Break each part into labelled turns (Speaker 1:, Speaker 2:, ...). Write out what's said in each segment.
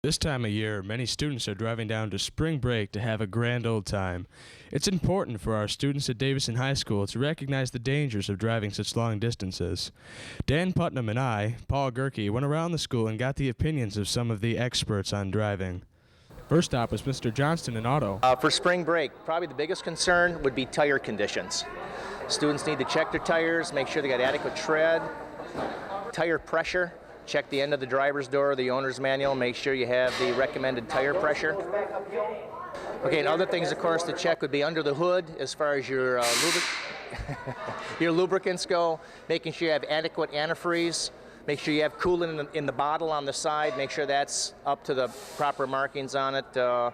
Speaker 1: This time of year, many students are driving down to spring break to have a grand old time. It's important for our students at Davison High School to recognize the dangers of driving such long distances. Dan Putnam and I, Paul Gerke, went around the school and got the opinions of some of the experts on driving. First stop was Mr. Johnston in auto.
Speaker 2: For spring break, probably the biggest concern would be tire conditions. Students need to check their tires, make sure they got adequate tread, tire pressure. Check the end of the driver's door, the owner's manual, make sure you have the recommended tire pressure. Okay, and other things, of course, to check would be under the hood as far as your, your lubricants go, making sure you have adequate antifreeze, make sure you have coolant in the bottle on the side, make sure that's up to the proper markings on it. A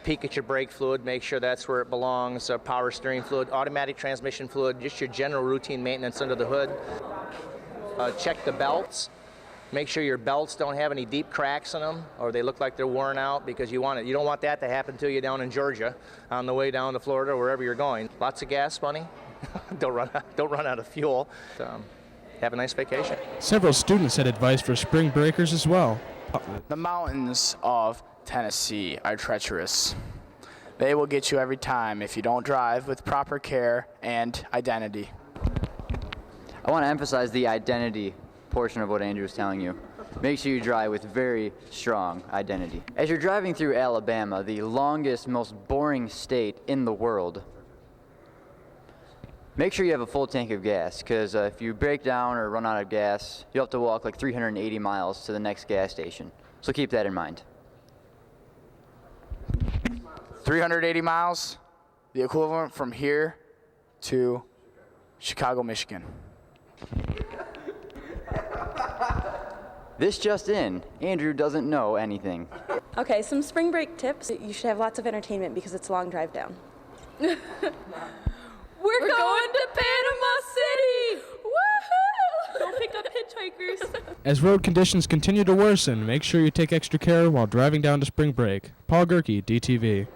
Speaker 2: peek at your brake fluid, make sure that's where it belongs, power steering fluid, automatic transmission fluid, just your general routine maintenance under the hood. Check the belts. Make sure your belts don't have any deep cracks in them or they look like they're worn out, because you don't want that to happen to you down in Georgia on the way down to Florida or wherever you're going. Lots of gas money. Don't run out of fuel. Have a nice vacation.
Speaker 1: Several students had advice for spring breakers as well.
Speaker 3: The mountains of Tennessee are treacherous. They will get you every time if you don't drive with proper care and identity.
Speaker 4: I want to emphasize the identity portion of what Andrew was telling you. Make sure you drive with very strong identity. As you're driving through Alabama, the longest, most boring state in the world, make sure you have a full tank of gas, because if you break down or run out of gas, you'll have to walk like 380 miles to the next gas station. So keep that in mind.
Speaker 3: 380 miles, the equivalent from here to Chicago, Michigan.
Speaker 4: This just in, Andrew doesn't know anything.
Speaker 5: Okay, some spring break tips. You should have lots of entertainment because it's a long drive down. We're going to Panama City! Woohoo! Don't pick up hitchhikers.
Speaker 1: As road conditions continue to worsen, make sure you take extra care while driving down to spring break. Paul Gerke, DTV.